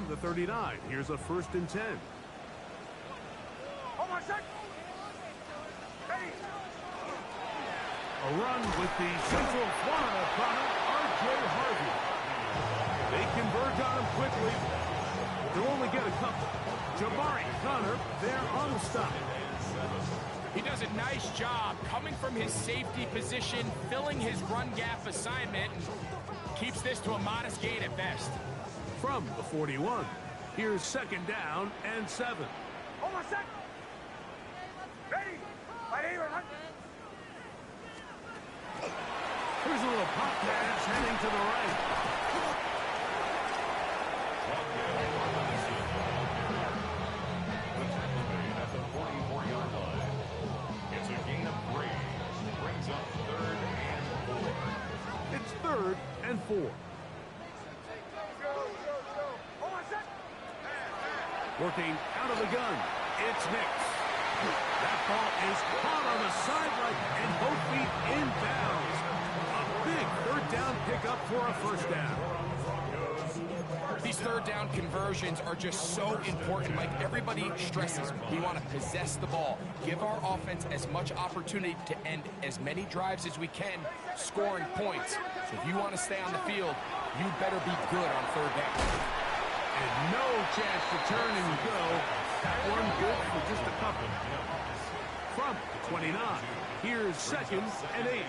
the 39. Here's a 1st and 10. A run with the Central Florida product, R.J. Harvey. They converge on him quickly. They'll only get a couple. Jabari Connor there on the stop. He does a nice job coming from his safety position, filling his run gap assignment, and keeps this to a modest gain at best. From the 41, here's 2nd down and 7. Hold on a second. Ready. Here's a little pop pass heading to the right. At the 44-yard line. It's a gain of 3. Brings up 3rd and 4. It's 3rd and 4. Hold on a second. Working out of the gun, it's Nix. That ball is caught on the sideline and both feet inbounds. A big 3rd down pickup for a 1st down. These 3rd down conversions are just so important. Like everybody stresses, we want to possess the ball, give our offense as much opportunity to end as many drives as we can, scoring points. So if you want to stay on the field, you better be good on 3rd down. And no chance to turn and go. That one good for just a couple. From the 29, here's 2nd and 8.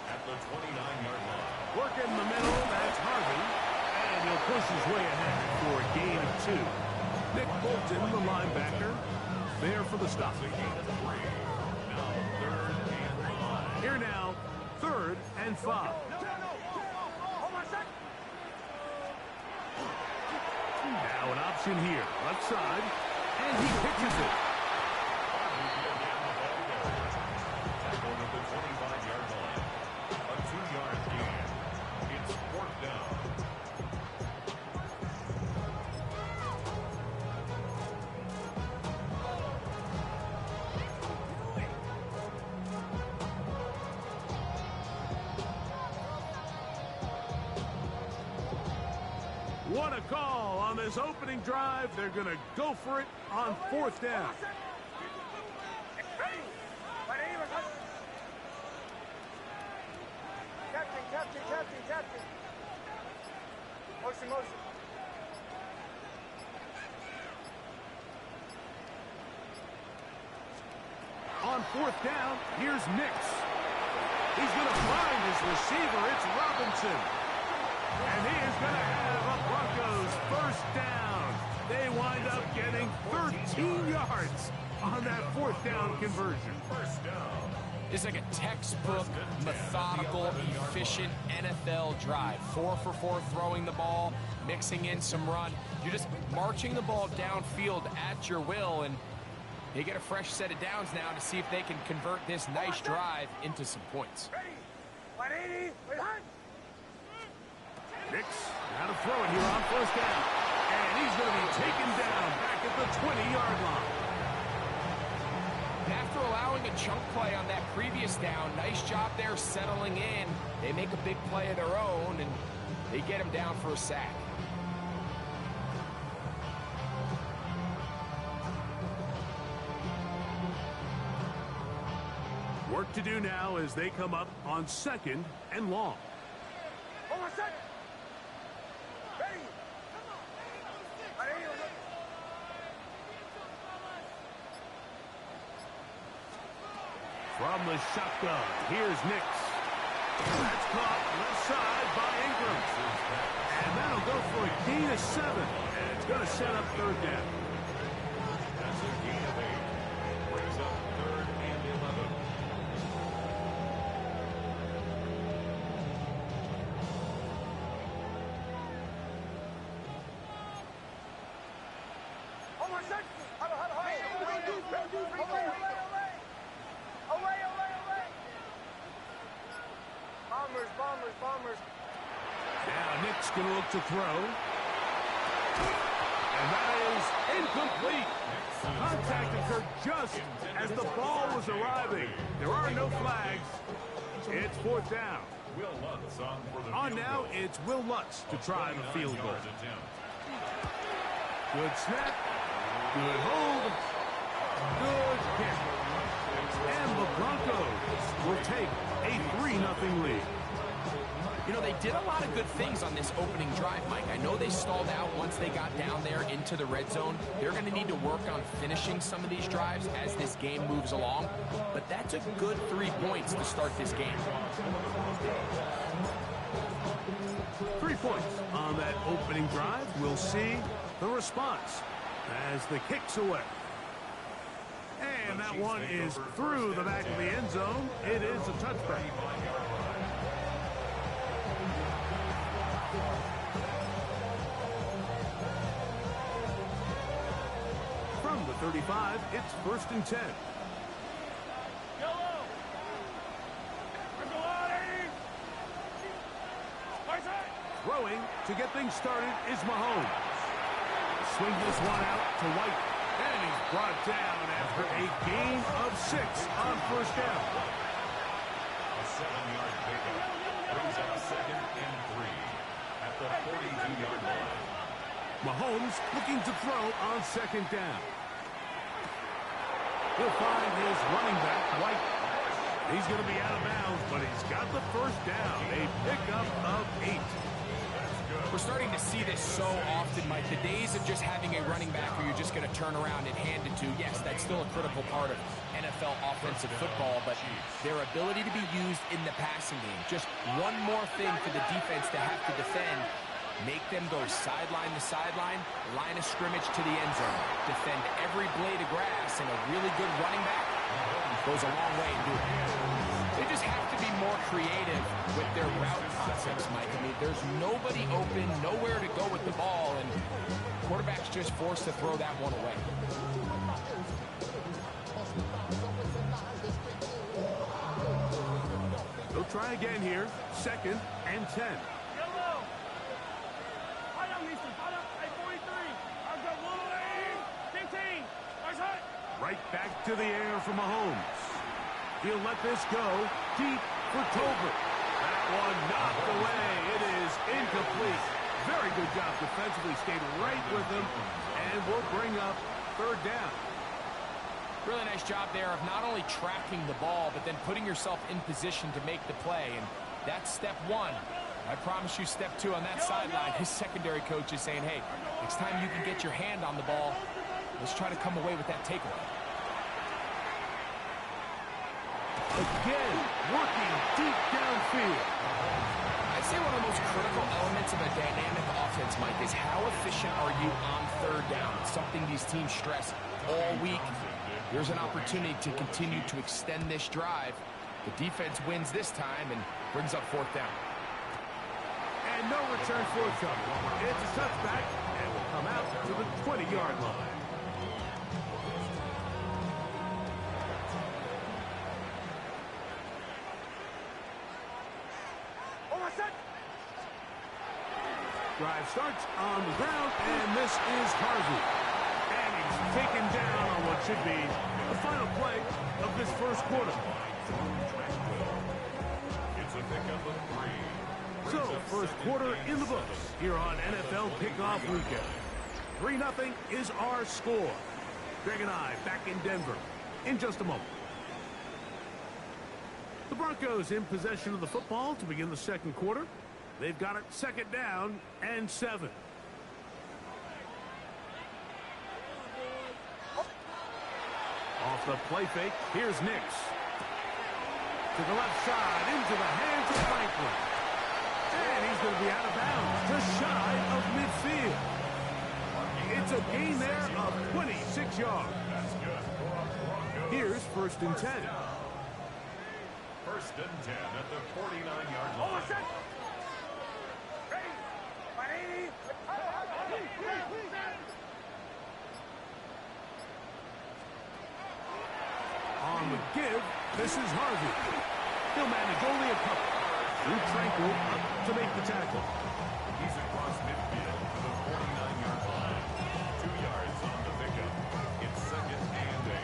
At the 29-yard line. Working the middle, that's Harvey. And he'll push his way ahead for a gain of 2. Nick Bolton, the linebacker, there for the stop. Here now, 3rd and 5. Now an option here, left side, and he pitches it. Tackled at the 25-yard line. A 2-yard gain. It's 4th down. What a call on this opening drive. They're going to go for it on 4th down. Captain. Motion. On 4th down, here's Nix. He's going to find his receiver. It's Robinson. And he is going to have a Broncos 1st down. They wind up getting 13 yards on that 4th down conversion. 1st down. It's like a textbook, methodical, efficient NFL drive. 4 for 4 throwing the ball, mixing in some run. You're just marching the ball downfield at your will, and they get a fresh set of downs now to see if they can convert this nice drive into some points. Nix, now to throw it here on 1st down. And he's going to be taken down back at the 20-yard line. And after allowing a chunk play on that previous down, nice job there settling in. They make a big play of their own, and they get him down for a sack. Work to do now as they come up on 2nd and long. Hold on a second. Ready. From the shotgun, here's Nix. That's caught left side by Ingram. And that'll go for a gain of 7. And it's going to set up 3rd down. That's a gain of 8. Brings up 3rd and 11. Hold on a second. Bombers. Now Nick's going to look to throw. And that is incomplete. Contact occurred just as the ball was arriving. There are no flags. It's 4th down. Will Lutz on for the On field now, goal. it's Will Lutz to try the field goal. 29 yards attempt. Good snap. Good hold. Good kick. And the Broncos will take a 3-0 lead. You know, they did a lot of good things on this opening drive, Mike. I know they stalled out once they got down there into the red zone. They're going to need to work on finishing some of these drives as this game moves along. But that's a good 3 points to start this game. 3 points on that opening drive. We'll see the response as the kick's away. And that one is through the back of the end zone. It is a touchback. From the 35, it's 1st and 10. Throwing to get things started is Mahomes. Swing this one out to White. And he's brought down after a gain of 6 on 1st down. A 7-yard pickup brings up 2nd and 3 at the 42-yard line. Mahomes looking to throw on 2nd down. He'll find his running back, White. He's going to be out of bounds, but he's got the 1st down. A pickup of 8. We're starting to see this so often, Mike. The days of just having a running back who you're just going to turn around and hand it to, yes, that's still a critical part of NFL offensive football, but their ability to be used in the passing game, just one more thing for the defense to have to defend, make them go sideline to sideline, line of scrimmage to the end zone, defend every blade of grass, and a really good running back goes a long way in doing it. They just have to be more creative with their route concepts, Mike. I mean, there's nobody open, nowhere to go with the ball, and quarterback's just forced to throw that one away. They'll try again here. 2nd and 10. Right back to the air for Mahomes. He'll let this go deep for Tolbert. That one knocked away. It is incomplete. Very good job defensively. Stayed right with him and will bring up 3rd down. Really nice job there of not only tracking the ball, but then putting yourself in position to make the play. And that's step 1. I promise you step 2 on that sideline. His secondary coach is saying, hey, next time you can get your hand on the ball, let's try to come away with that takeaway. Again, working deep downfield. I'd say one of the most critical elements of a dynamic offense, Mike, is how efficient are you on 3rd down? It's something these teams stress all week. Here's an opportunity to continue to extend this drive. The defense wins this time and brings up 4th down. And no return forthcoming. It's a touchback and will come out to the 20-yard line. Drive starts on the ground, and this is Harvey. And he's taken down on what should be the final play of this 1st quarter. It's a pickup of 3. So, 1st quarter in the books here on NFL Kickoff Weekend. 3-0 is our score. Greg and I back in Denver in just a moment. The Broncos in possession of the football to begin the 2nd quarter. They've got it 2nd down and 7. Off the play fake, here's Nix. To the left side, into the hands of Franklin. And he's going to be out of bounds, just shy of midfield. It's a gain there of 26 yards. Here's 1st and 10. 1st and 10 at the 49-yard line. On the give, this is Harvey. He'll manage only a couple. Drew Tranquil up to make the tackle. He's across midfield to the 49-yard line. 2 yards on the pickup. It's 2nd and 8.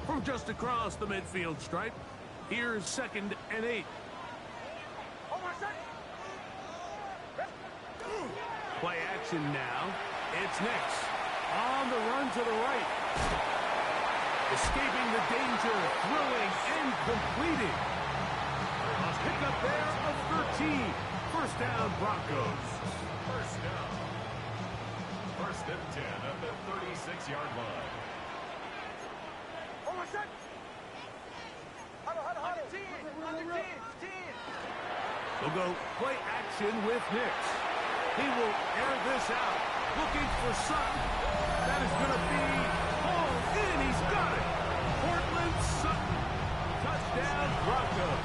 From just across the midfield stripe, here's 2nd and 8. Play action now. It's Nix on the run to the right. Escaping the danger, throwing and completing. A pickup there of 13. First down, Broncos. First down. First and 10 at the 36-yard line. On the team. We'll go play action with Nix. He will air this out. Looking for Sutton. That is going to be hauled in. He's got it. Portland Sutton. Touchdown, Broncos.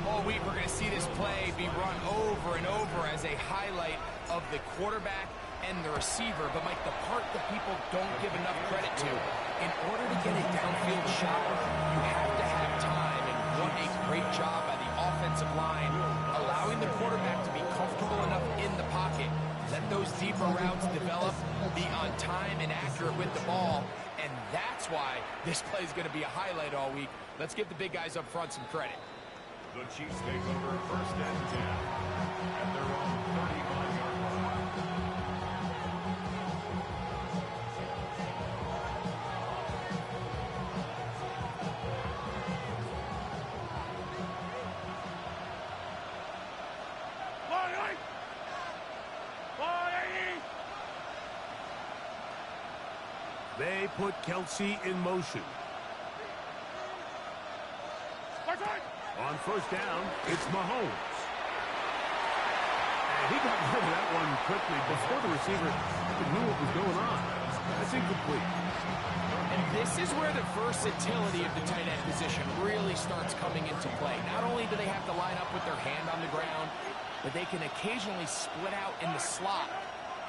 All week we're going to see this play be run over and over as a highlight of the quarterback and the receiver. But, Mike, the part that people don't give enough credit to, in order to get a downfield shot, you have to have time. And what a great job by the offensive line, allowing the quarterback to be comfortable enough in the pocket, let those deeper routes develop, be on time and accurate with the ball. And that's why this play is going to be a highlight all week. Let's give the big guys up front some credit. The Chiefs take over first and 10 at their own 35-yard line. They put Kelsey in motion. On first down, it's Mahomes. And he got rid of that one quickly before the receiver knew what was going on. That's incomplete. And this is where the versatility of the tight end position really starts coming into play. Not only do they have to line up with their hand on the ground, but they can occasionally split out in the slot.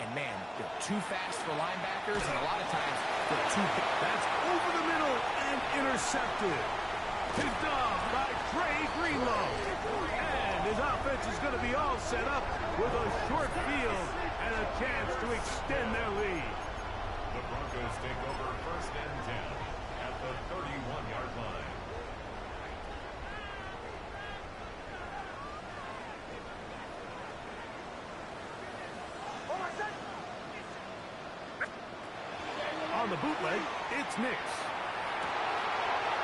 And, man, they're too fast for linebackers, and a lot of times they're too big. That's over the middle and intercepted. Picked off by Trey Greenlow. And his offense is going to be all set up with a short field and a chance to extend their lead. The Broncos take over first and 10 at the 31-yard line. On the bootleg, it's Nix.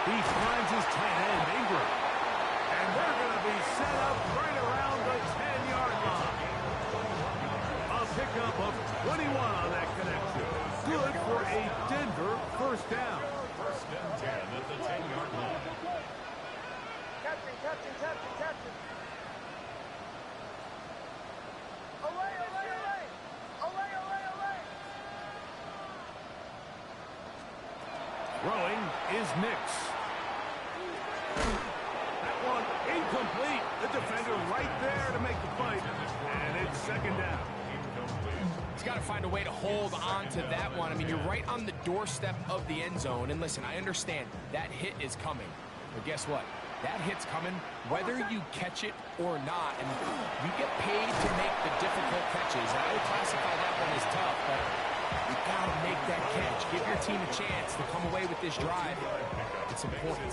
He finds his tight end, Ingram. And they're going to be set up right around the 10-yard line. A pickup of 21 on that connection. Good for a Denver first down. First and 10 at the 10-yard line. Captain. Away. Throwing is Nix. That one incomplete. The defender right there to make the fight. And it's second down. He's got to find a way to hold on to that one. I mean, you're right on the doorstep of the end zone. And listen, I understand that hit is coming. But guess what? That hit's coming whether you catch it or not. And you get paid to make the difficult catches. And I would classify that one as tough, but you got to make that catch. Give your team a chance to come away with this drive. It's important.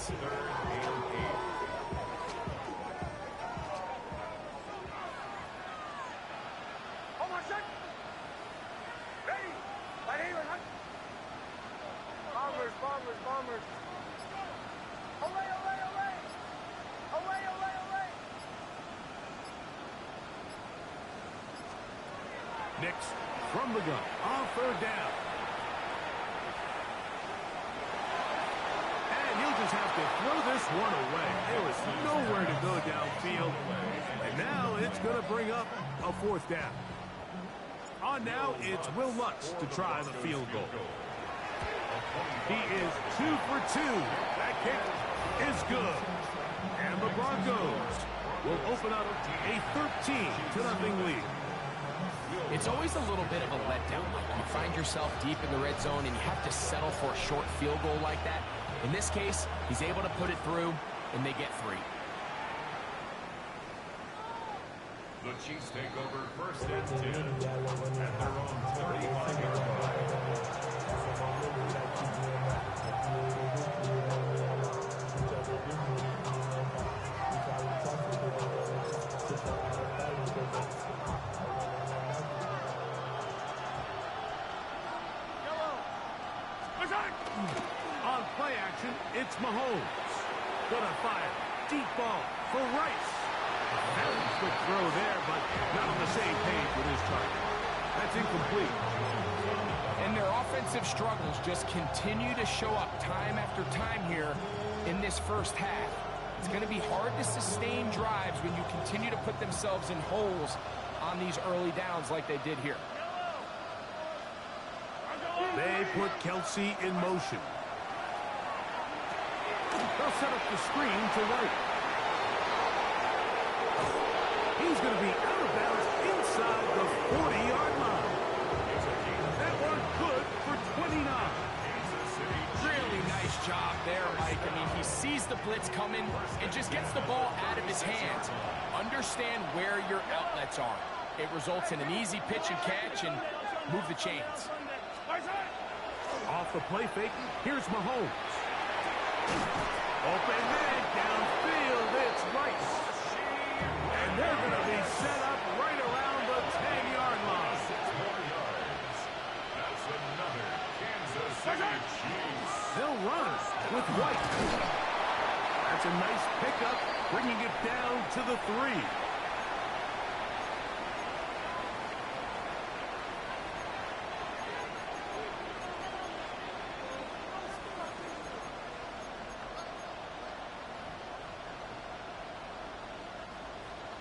Bombers. Away. Nix from the gun on third down. And he'll just have to throw this one away. There was nowhere to go downfield. And now it's going to bring up a fourth down. On now, it's Will Lutz to try the field goal. He is 2 for 2. That kick is good. And the Broncos will open up a 13-0 lead. It's always a little bit of a letdown. You find yourself deep in the red zone and you have to settle for a short field goal like that. In this case, he's able to put it through, and they get 3. The Chiefs take over first and 10 at their own 35-yard line. It's Mahomes. Gonna fire. Deep ball for Rice. Very quick throw there, but not on the same page with his target. That's incomplete. And their offensive struggles just continue to show up time after time here in this first half. It's going to be hard to sustain drives when you continue to put themselves in holes on these early downs like they did here. They put Kelsey in motion. They'll set up the screen to White. He's going to be out of bounds inside the 40-yard line. That one good for 29. Really nice job there, Mike. I mean, he sees the blitz coming and just gets the ball out of his hands. Understand where your outlets are. It results in an easy pitch and catch and move the chains. Off the play fake, here's Mahomes. Open man downfield, it's Rice. And they're going to be set up right around the 10-yard line. That's another Kansas City Chiefs. They'll run with White. That's a nice pickup, bringing it down to the 3.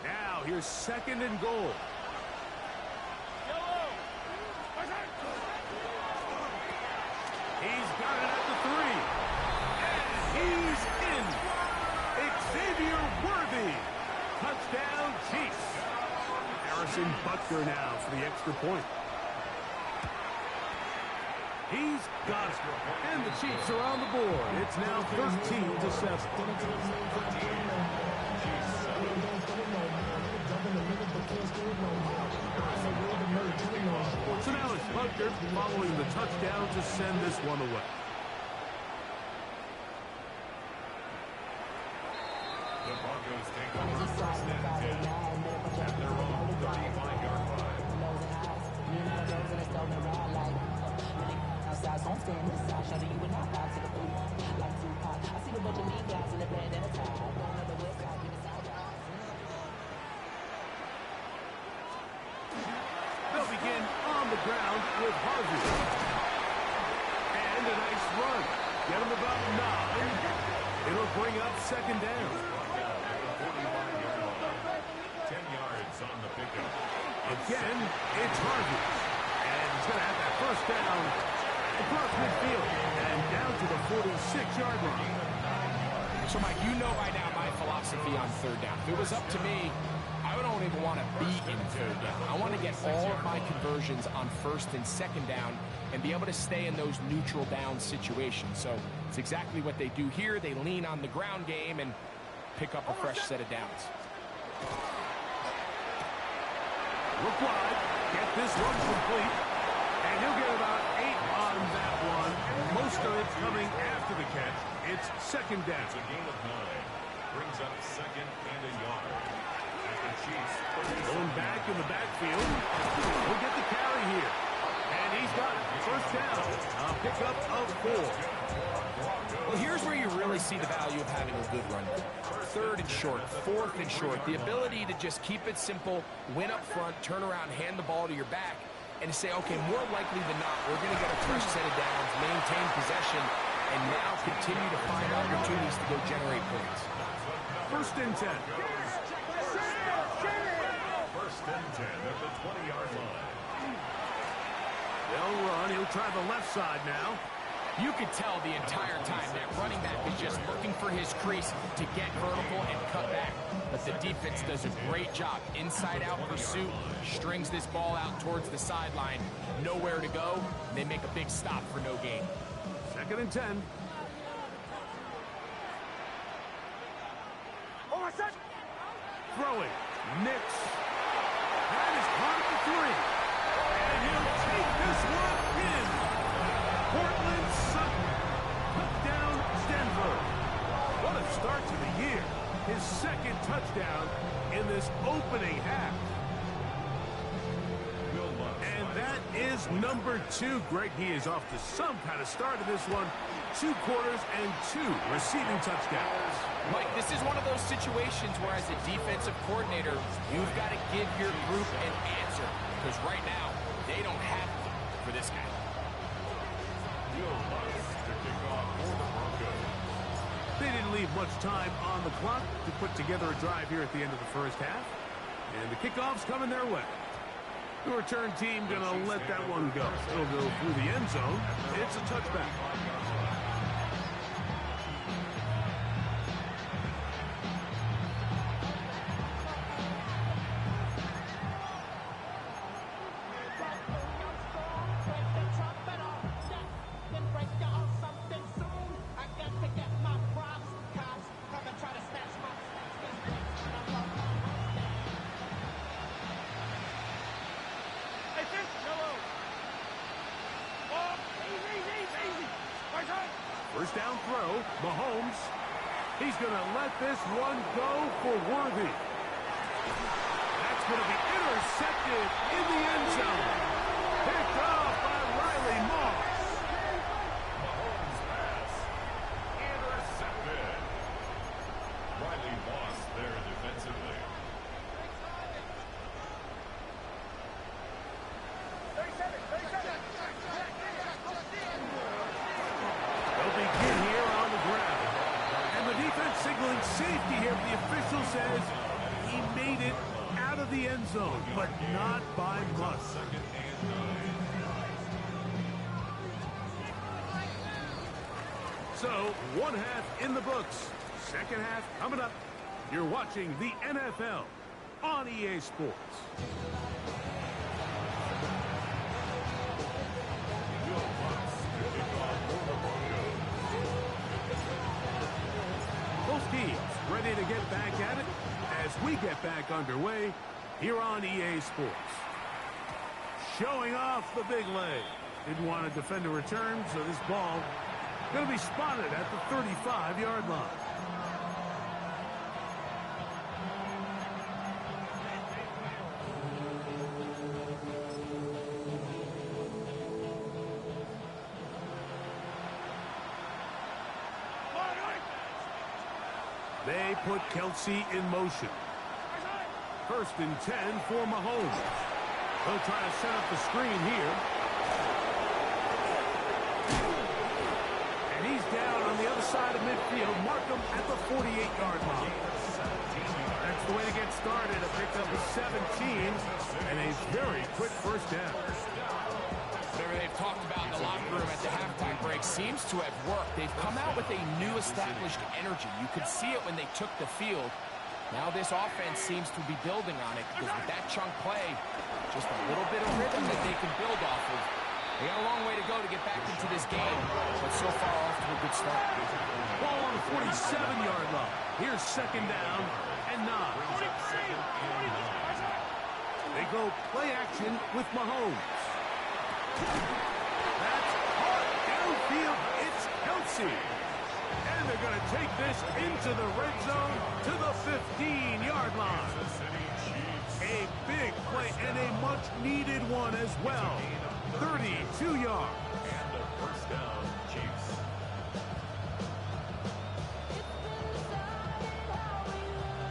Now, here's 2nd and goal. He's got it at the 3. And he's in. Xavier Worthy. Touchdown, Chiefs. Harrison Butker now for the extra point. He's got it. And the Chiefs are on the board. It's now 13-7. So now it's Butker following the touchdown to send this one away. The Broncos take over 1st and 10 at their own 35-yard line. They'll begin on the ground with Harvey. And a nice run. Get him about 9. It'll bring up 2nd down. 10 yards on the pickup. Again, it's Harvey. And he's going to have that 1st down across midfield and down to the 46-yard line. So, Mike, you know by now my philosophy on 3rd down. If it was up to me, I don't even want to be in 3rd down. I want to get all of my conversions on 1st and 2nd down and be able to stay in those neutral down situations. So it's exactly what they do here. They lean on the ground game and pick up a fresh set of downs. Look wide. Get this one complete. And he'll get about 8 on that one. Most of it coming after the catch. It's 2nd down. It's a gain of 9. Brings up 2nd and a yard. The Chiefs going back in the backfield. He'll get the carry here. And he's got it. 1st down. A pickup of 4. Well, here's where you really see the value of having a good run. 3rd and short, 4th and short. The ability to just keep it simple, win up front, turn around, hand the ball to your back, and to say, okay, more likely than not, we're going to get a fresh set of downs, maintain possession, and now continue to find opportunities to go generate points. 1st and 10. 1st and 10 at the 20-yard line. They'll run. He'll try the left side now. You could tell the entire time that running back is just looking for his crease to get vertical and cut back. But the defense does a great job. Inside-out pursuit, strings this ball out towards the sideline. Nowhere to go, and they make a big stop for no gain. 2nd and 10. Throwing. Nix. That is caught at the 3. And he'll take this one in. Portland Sutton. Touchdown, Denver. What a start to the year. His 2nd touchdown in this opening half. And that is number 2. Greg, he is off to some kind of start in this one. 2 quarters and 2 receiving touchdowns. Mike, this is one of those situations where as a defensive coordinator, you've got to give your group an answer. Because right now, they don't have it for this guy. They didn't leave much time on the clock to put together a drive here at the end of the first half. And the kickoff's coming their way. The return team going to let that one go. It'll go through the end zone. It's a touchback. First down throw, Mahomes. He's going to let this one go for Worthy. That's going to be intercepted in the end zone. Picked off by Riley Moss. Mahomes pass intercepted. Riley Moss there defensively. They'll begin here on the ground. And the defense signaling safety here. The official says he made it out of the end zone, but not by much. So, one half in the books. Second half coming up. You're watching the NFL on EA Sports. Both teams ready to get back at it as we get back underway here on EA Sports. Showing off the big leg. Didn't want to defend a return, so this ball going to be spotted at the 35-yard line. They put Kelsey in motion. First and 10 for Mahomes. They'll try to set up the screen here. And he's down on the other side of midfield. Mark him at the 48-yard line. That's the way to get started. A pickup of 17 and a very quick first down. Whatever they've talked about in the locker room at the halftime break seems to have worked. They've come out with a new established energy. You could see it when they took the field. Now this offense seems to be building on it because with that chunk play, just a little bit of rhythm that they can build off of. They got a long way to go to get back into this game, but so far off to a good start. Ball on the 47-yard line. Here's second down and 9. They go play action with Mahomes. That's hard downfield. It's Kelsey. And they're going to take this into the red zone to the 15-yard line. A big play and a much-needed one as well. 32 yards. And the first down, Chiefs.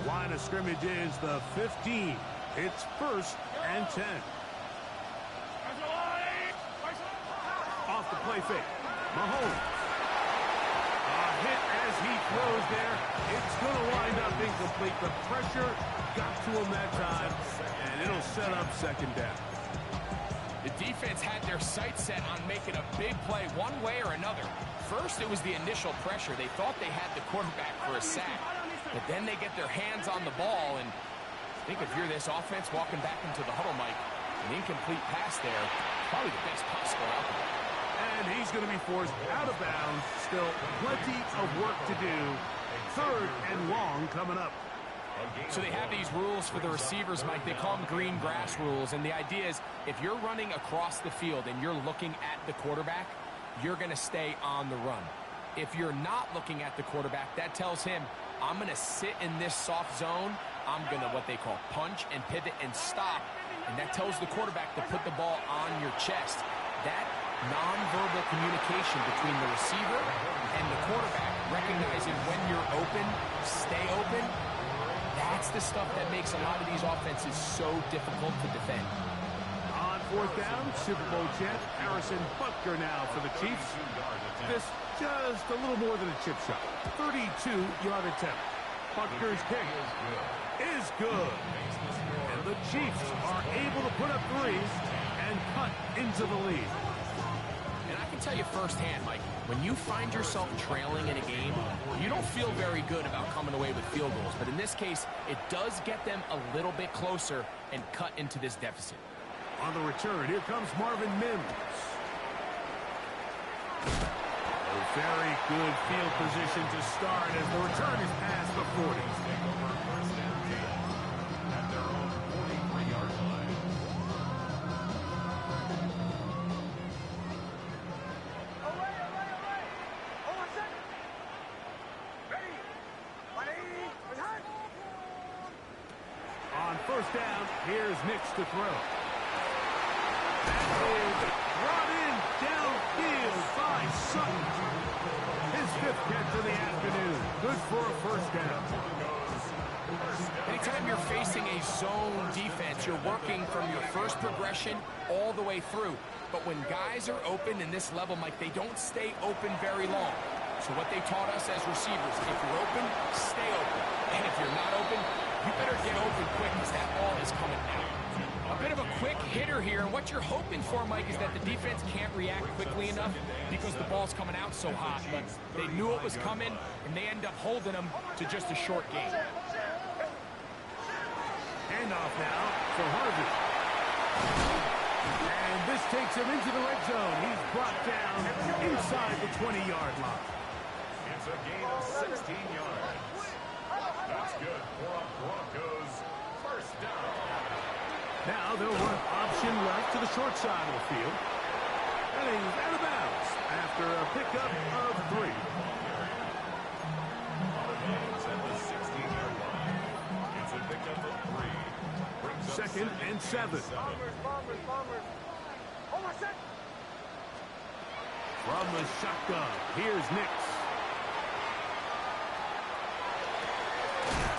Line of scrimmage is the 15. It's first and 10. Off the play fake. Mahomes. A hit as he throws there. It's going to wind up incomplete. The pressure got to him that time, and it'll set up second down. The defense had their sights set on making a big play one way or another. First, it was the initial pressure. They thought they had the quarterback for a sack. But then they get their hands on the ball, and I think if you're this offense walking back into the huddle, Mike, an incomplete pass there, probably the best possible outcome. And he's going to be forced out of bounds. Still plenty of work to do. Third and long coming up. So they have these rules for the receivers, Mike. They call them green grass rules. And the idea is if you're running across the field and you're looking at the quarterback, you're going to stay on the run. If you're not looking at the quarterback, that tells him, I'm going to sit in this soft zone. I'm going to what they call punch and pivot and stop. And that tells the quarterback to put the ball on your chest. That nonverbal communication between the receiver and the quarterback, recognizing when you're open, stay open. That's the stuff that makes a lot of these offenses so difficult to defend. On fourth down, Super Bowl champ Harrison Butker now for the Chiefs. This just a little more than a chip shot. 32-yard attempt. Butker's kick is good. And the Chiefs are able to put up threes and cut into the lead. And I can tell you firsthand, Mike, when you find yourself trailing in a game, you don't feel very good about coming away with field goals. But in this case, it does get them a little bit closer and cut into this deficit. On the return, here comes Marvin Mims. A very good field position to start as the return is past the 40. At their own 43-yard line. Away! Hold on a second! Ready! 180! Attack! On first down, here's Nix to throw. That is brought in downfield by Sutton. His fifth catch of the afternoon. Good for a first down. Anytime you're facing a zone defense, you're working from your first progression all the way through. But when guys are open in this level, Mike, they don't stay open very long. So what they taught us as receivers, if you're open, stay open. And if you're not open, you better get open quick because that ball is coming out. A bit of a quick hitter here, and what you're hoping for, Mike, is that the defense can't react quickly enough because the ball's coming out so hot. But they knew it was coming, and they end up holding them to just a short gain. Handoff now for Harvey. And this takes him into the red zone. He's brought down inside the 20-yard line. It's a gain of 16 yards. That's good for a Broncos first down. Now they'll run option left to the short side of the field. And he's out of bounds after a pickup of 3. On the gains at the 16-yard line. It's a pickup of 3. Brings up Second and 7. Bombers! Hold on a second! From the shotgun, here's Nix.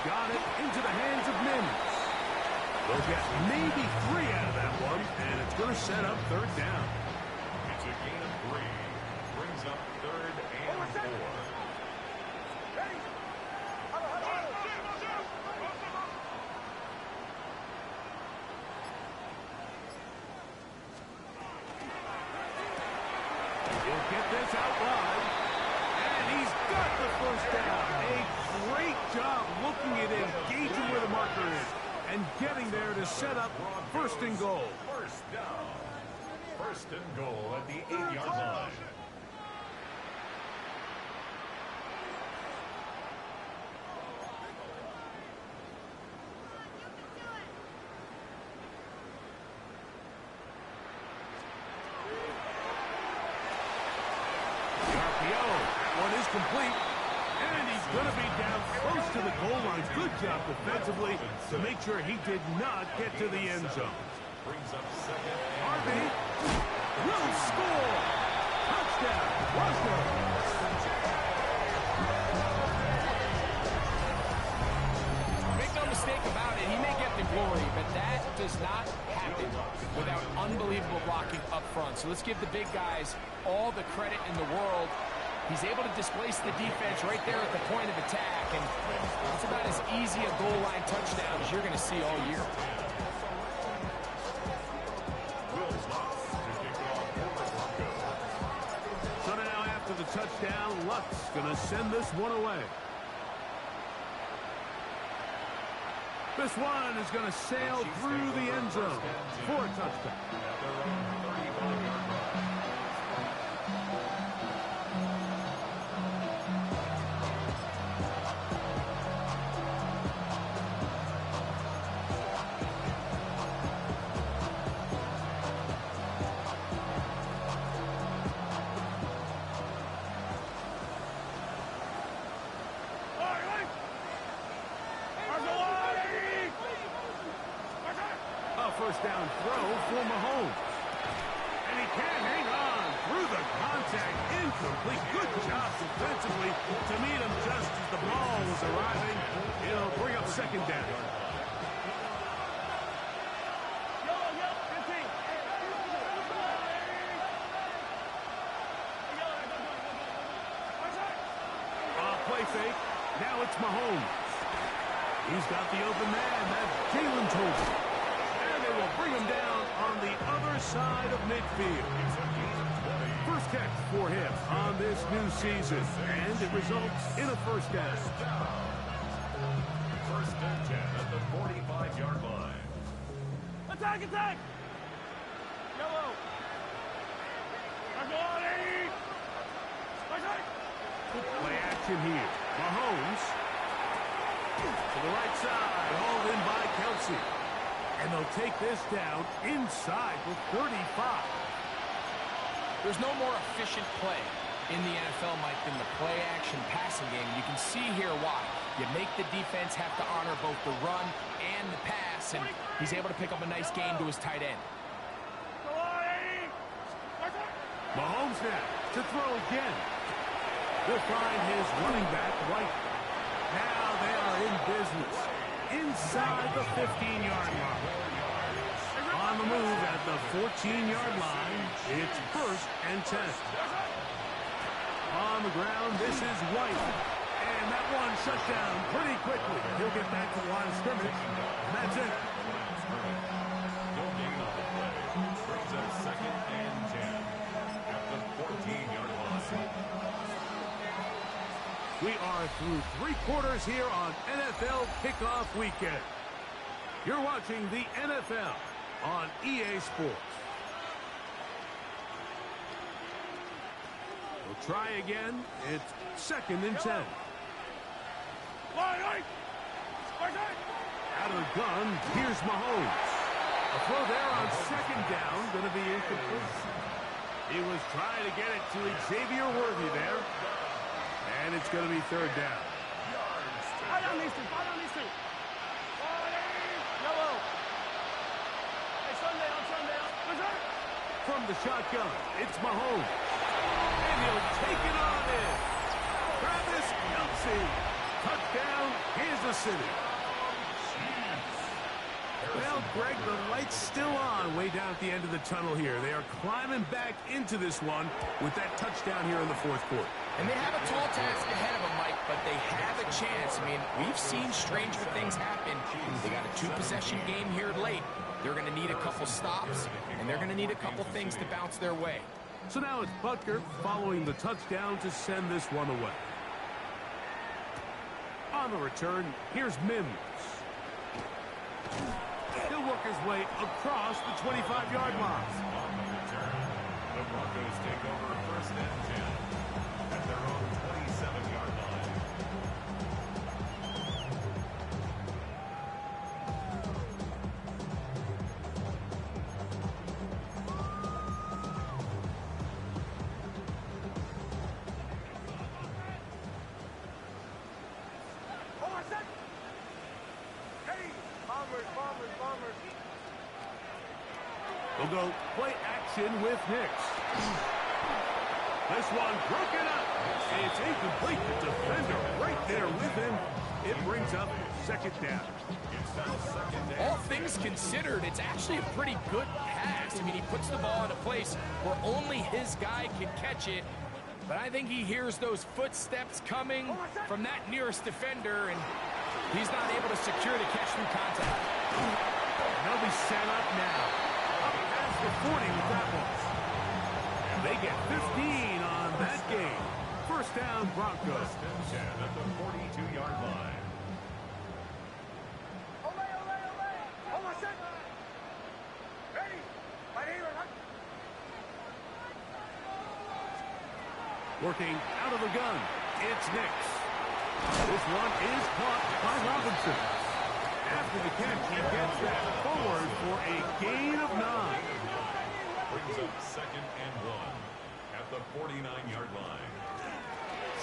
Got it into the hands of Mims. They'll get maybe 3 out of that one, and it's going to set up third down. It's a gain of 3. Brings up third and 4. Ready! He'll get this out wide, and he's got the first down. A great job looking at it, gauging where the marker is, and getting there to set up first and goal. First down. First and goal at the 8-yard line. The RPO, that one is complete. And he's going to be down close to the goal line. Good job defensively to make sure he did not get to the end zone. Brings up second and Harvey will score. Touchdown, Washington. Make no mistake about it, he may get the glory, but that does not happen without unbelievable blocking up front. So let's give the big guys all the credit in the world. He's able to displace the defense right there at the point of attack, and it's about as easy a goal line touchdown as you're going to see all year. So now after the touchdown, Lutz going to send this one away. This one is going to sail through the end zone for a touchdown. A first down throw for Mahomes. And he can't hang on. complete. Good job defensively to meet him just as the ball was arriving. It'll bring up second down. Play fake. Now it's Mahomes. He's got the open man. That's Jalen Tolbert. And they will bring him down on the other side of midfield. First catch for him on this new season. And it results in a first down. First and 10 at the 45-yard line. Attack, attack! Yellow! Play action here. Mahomes to the right side, hauled in by Kelsey. And they'll take this down inside with 35. There's no more efficient play in the NFL, Mike, than the play-action passing game. You can see here why. You make the defense have to honor both the run and the pass, and he's able to pick up a nice gain to his tight end. Mahomes now to throw again. Will find his running back, White. Now they are in business. Inside the 15-yard line. On the move at the 14-yard line, it's first and 10. On the ground, this is White. And that one shut down pretty quickly. He'll get back to the line of scrimmage. And that's it. No gain on the play. Brings up second and 10 at the 14-yard line. We are through three quarters here on NFL Kickoff Weekend. You're watching the NFL on EA Sports. We'll try again. It's second and 10. Out of the gun, here's Mahomes. A throw there on second down, going to be incomplete. He was trying to get it to Xavier Worthy there. And it's going to be third down. From the shotgun, it's Mahomes. And he'll take it on in. Travis Kelce. Touchdown, Kansas City. Well, Greg, the light's still on way down at the end of the tunnel here. They are climbing back into this one with that touchdown here in the fourth quarter. And they have a tall task ahead of them, Mike, but they have a chance. I mean, we've seen stranger things happen. They got a two-possession game here late. They're going to need a couple stops, and they're going to need a couple things to bounce their way. So now it's Butker following the touchdown to send this one away. On the return, here's Mims. He'll work his way across the 25-yard line. On the return, the Broncos take over first and 10 at their own 27-yard line. We'll go play action with Nix. This one broken up. It's incomplete. The defender right there with him. It brings up second down. All things considered, it's actually a pretty good pass. I mean, he puts the ball in a place where only his guy can catch it. But I think he hears those footsteps coming from that nearest defender, and he's not able to secure the catch through contact. They'll be set up now. Up past the 40 with that one. And they get 15 on that game. First down, Broncos. First and 10 at the 42-yard line. Working out of the gun, it's Nix. This one is caught by Robinson. After the catch, he gets that forward for a gain of 9. Brings up second and 1 at the 49-yard line.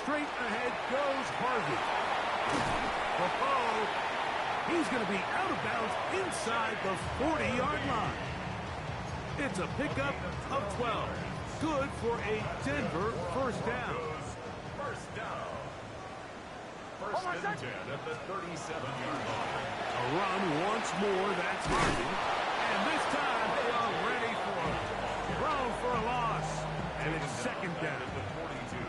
Straight ahead goes Harvey. Oh, he's going to be out of bounds inside the 40-yard line. It's a pickup of 12. good for a Denver first down. First down. First and 10 at the 37-yard line. A run once more, that's Harvey. And this time they are ready for it. Thrown for a loss. And it's second down. At the 42.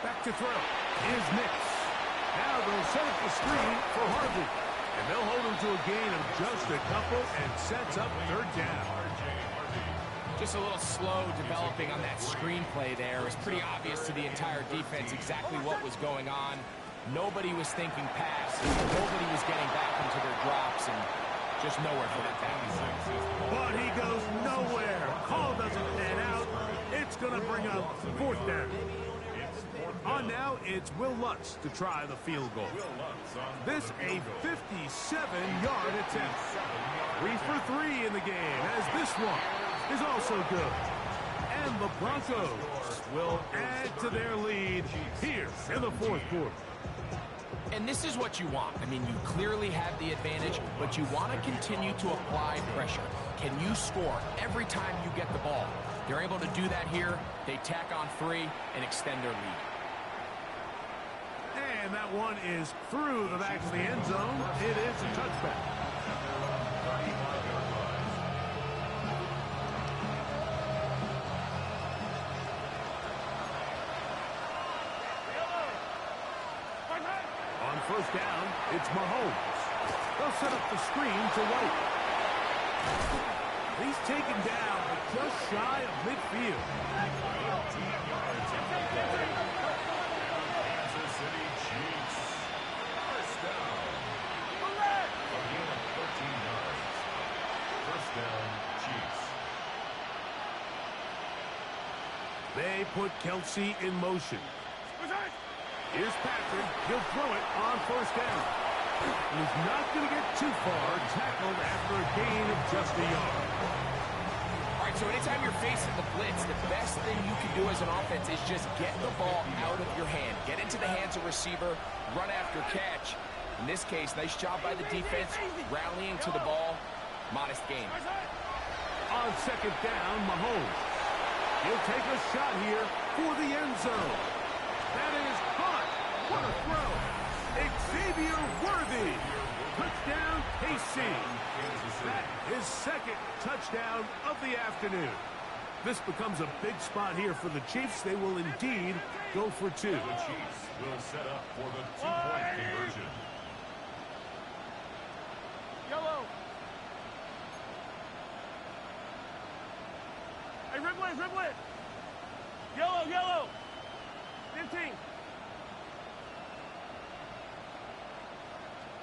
Back to throw. Here's Nix. Now they'll set up the screen for Harvey. And they'll hold him to a gain of just a couple and sets up third down. Just a little slow developing on that screenplay there. It was pretty obvious to the entire defense exactly what was going on. Nobody was thinking pass. Nobody was getting back into their drops, and just nowhere for that down. But he goes nowhere. Call doesn't pan out. It's going to bring up fourth down. On now, it's Will Lutz to try the field goal. This a 57-yard attempt. 3 for 3 in the game, as this one is also good. And the Broncos will add to their lead here in the fourth quarter. And this is what you want. I mean, you clearly have the advantage, but you want to continue to apply pressure. Can you score every time you get the ball? They're able to do that here. They tack on 3 and extend their lead. And that one is through the back of the end zone. It is a touchback. On first down, it's Mahomes. They'll set up the screen to White. He's taken down, but just shy of midfield. Kansas City Chiefs. First down. A gain of 13 yards. First down, Chiefs. They put Kelsey in motion. Here's Patrick. He'll throw it on first down. He's not going to get too far. Tackled after a gain of just a yard. All right, so anytime you're facing the blitz, the best thing you can do as an offense is just get the ball out of your hand. Get into the hands of receiver, run after catch. In this case, nice job by the defense, rallying to the ball. Modest gain. On second down, Mahomes. He'll take a shot here for the end zone. That is caught. What a throw. Xavier Worthy. Touchdown, KC. That is second touchdown of the afternoon. This becomes a big spot here for the Chiefs. They will indeed go for 2. The Chiefs will set up for the 2-point conversion. Yellow. Hey, Riblet. Yellow. 15.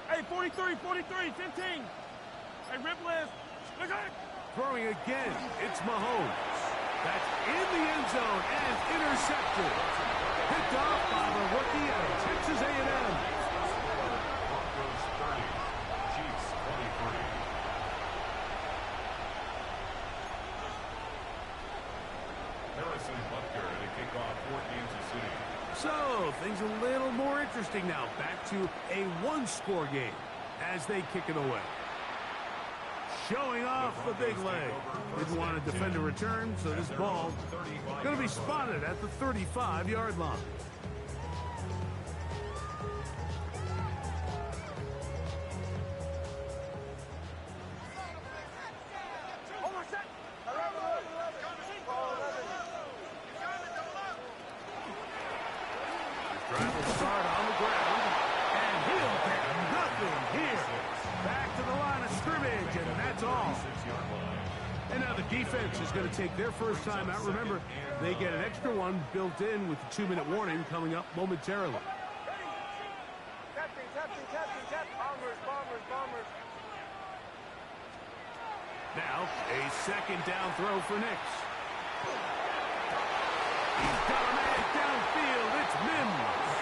Hey, 43, 15. Hey, Riblet. Look at it. Throwing again, it's Mahomes. That's in the end zone and intercepted. Picked off by the rookie out of Texas A&M. Broncos 30, Chiefs 23. Harrison Butker to kick off for Kansas City. So, things a little more interesting now. Back to a one-score game as they kick it away. Showing off the big leg. Didn't want to defend a return, so this ball going to be spotted at the 35-yard line. Drive will start on the ground, and he'll get nothing here. Back to the line of scrimmage, and that's all. And now the defense is going to take their first time out. Remember, they get an extra one built in with the 2-minute warning coming up momentarily. Now, a second down throw for Nix. He's got a man downfield. It's Mims.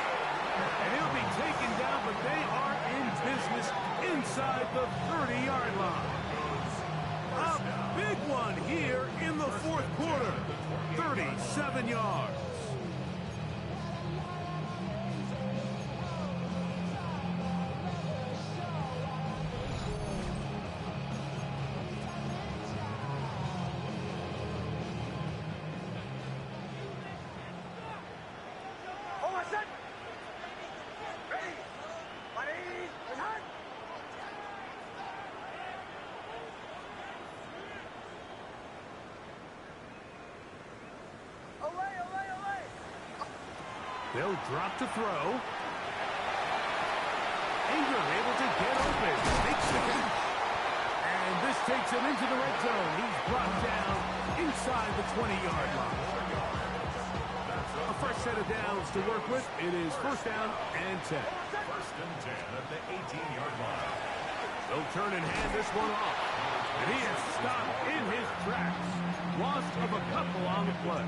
And he'll be taken down, but they are in business inside the 30-yard line. A big one here in the fourth quarter. 37 yards. They'll drop to throw. Ingram able to get open. Makes the catch. And this takes him into the red zone. He's brought down inside the 20-yard line. A fresh set of downs to work with. It is first down and 10. First and 10 at the 18-yard line. They'll turn and hand this one off. And he is stopped in his tracks. Loss of a couple on the play.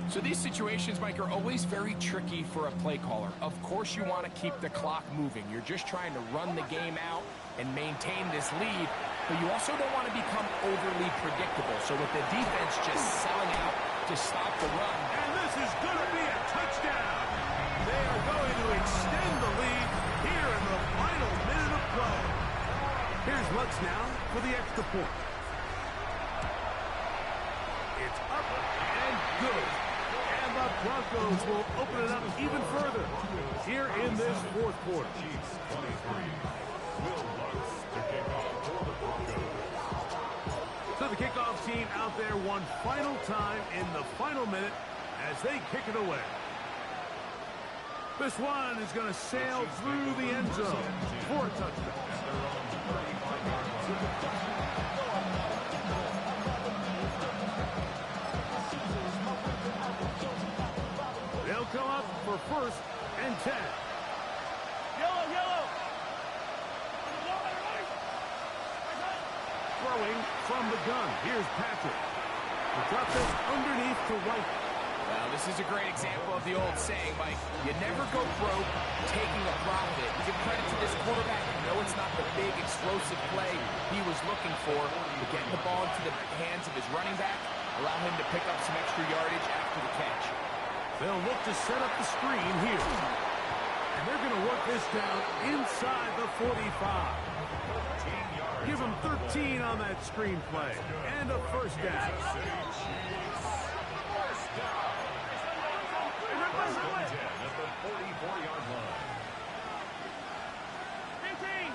So these situations, Mike, are always very tricky for a play caller. Of course you want to keep the clock moving. You're just trying to run the game out and maintain this lead, but you also don't want to become overly predictable. So with the defense just selling out to stop the run. And this is going to be a touchdown. They are going to extend the lead here in the final minute of play. Here's Lutz now for the extra point. It's up and good. And the Broncos will open it up even further here in this fourth quarter. Chiefs 23. Will Lutz to kick off for the Broncos. So the kickoff team out there one final time in the final minute as they kick it away. This one is going to sail through the end zone for a touchdown. They'll come up for first and 10. Yellow, yellow. Throwing from the gun. Here's Patrick. The drop this underneath to White. Well, this is a great example of the old saying, Mike. You never go broke taking a profit. Give credit to this quarterback. I know it's not the big, explosive play he was looking for, but getting the ball into the hands of his running back, allow him to pick up some extra yardage after the catch. They'll look to set up the screen here. And they're going to work this down inside the 45. Give him 13 on that screen play. And a first down. First and 10 at the 44-yard line. 15.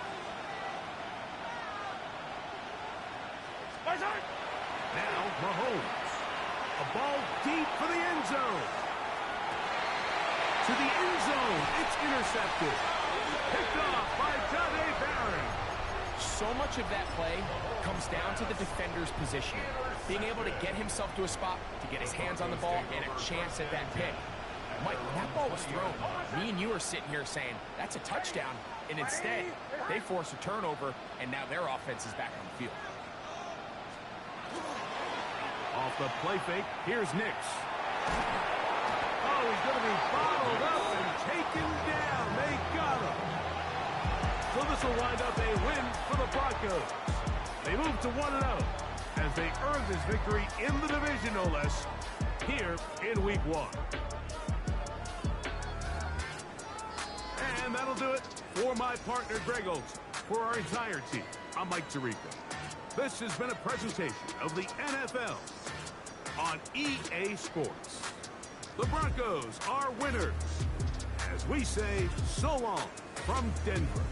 Now Mahomes. A ball deep for the end zone. To the end zone. It's intercepted. Picked off by Jahdae Barron. So much of that play comes down to the defender's position. Being able to get himself to a spot, to get his hands on the ball, and a chance at that pick. Mike, when that ball was thrown, me and you are sitting here saying, that's a touchdown. And instead, they force a turnover, and now their offense is back on the field. Off the play fake, here's Nix. Oh, he's going to be bottled up and taken down. They got him. So this will wind up a win for the Broncos. They move to 1-0 as they earn this victory in the division, no less, here in Week 1. And that'll do it for my partner, Greg Olsen. For our entire team, I'm Mike Tirico. This has been a presentation of the NFL on EA Sports. The Broncos are winners. As we say, so long from Denver.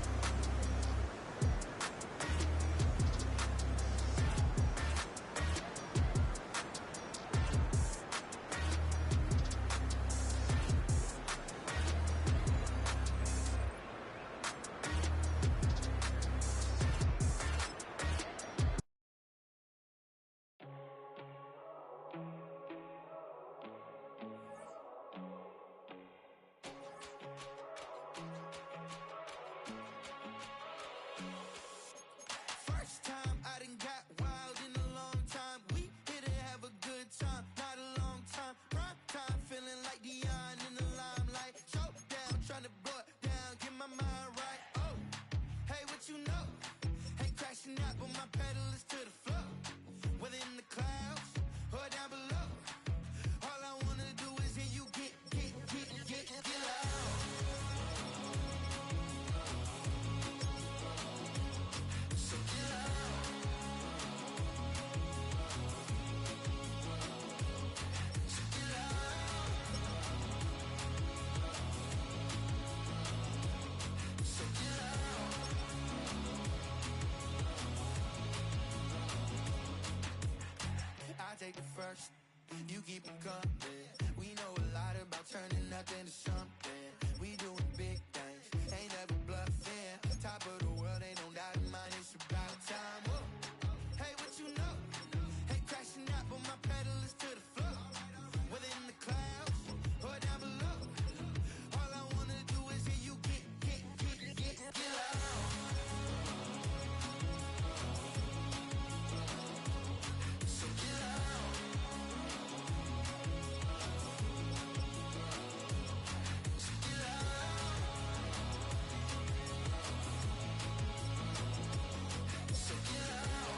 Take the first, you keep it coming. We know a lot about you. turning nothing to something. We doing big things, ain't never bluffing. Top of the world, ain't no doubt in mine. It's about time. Whoa. Hey, what you know? Hey, crashing out, but my pedal is to the floor. Whether in the clouds or down below. All I wanna do is hear you get loud. So get loud. So get loud. So get loud.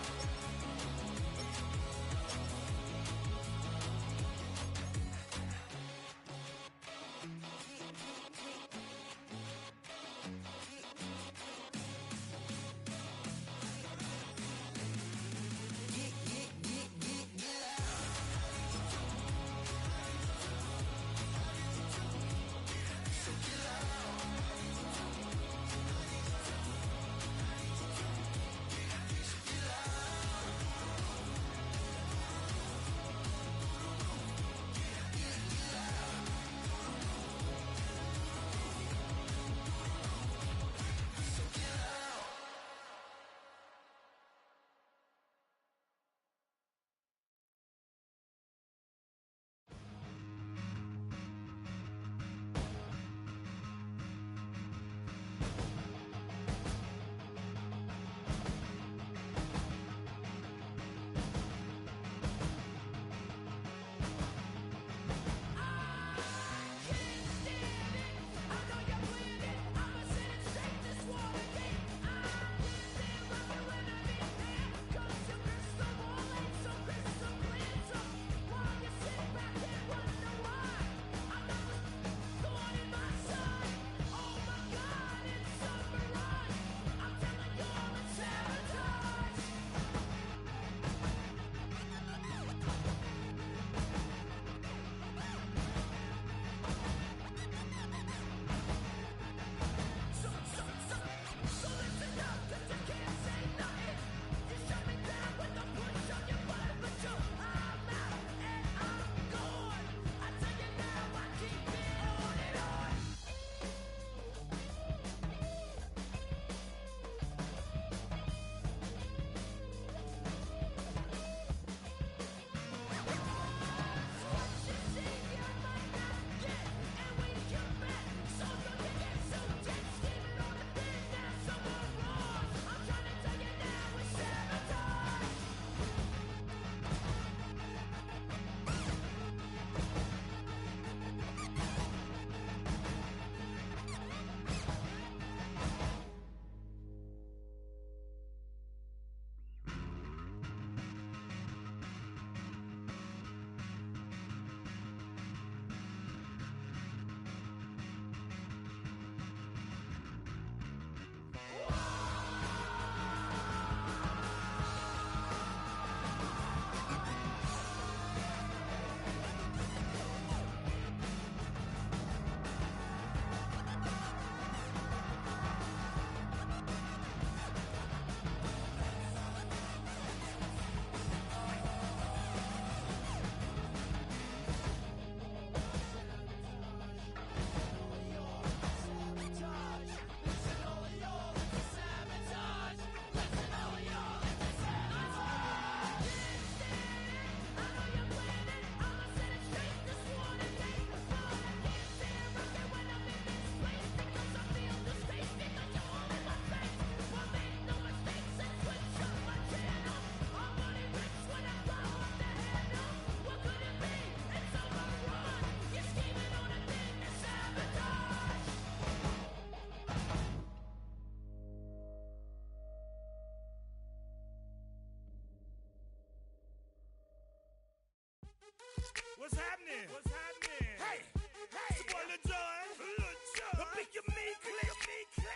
What's happening? What's happening? Hey, it's your boy Lil Jon. Lil Jon. Pick your meat click.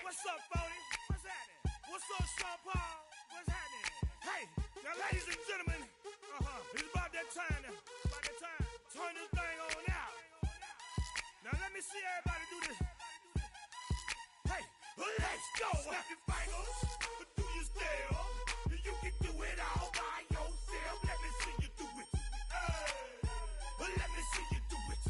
What's up, Phony? What's happening? What's up, Sean Paul? What's happening? Hey, now ladies and gentlemen, it's about that time. Turn this thing on out. Now let me see everybody do this. Hey, let's go. Snap your fingers, do your step. You can do it all by yourself. Let me see you do it. Let me see you do it.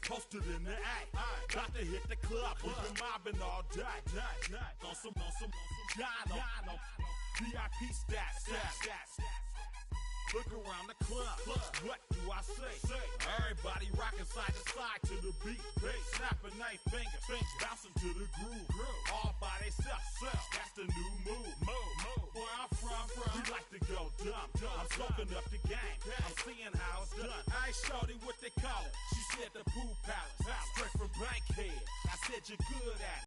Posted in the act. Got to hit the club. We've been mobbing all day. On some Jono. VIP stats. Look around the club. What do I say? Everybody rocking side to side to the beat. Snapping their fingers, bouncing to the groove. All by themselves. That's the new move. Where I'm from, we like to go dumb. I'm soaking up the game. I'm seeing how it's done. I ain't shorty what they call it. She said the pool palace. Straight from Bankhead. I said you're good at it.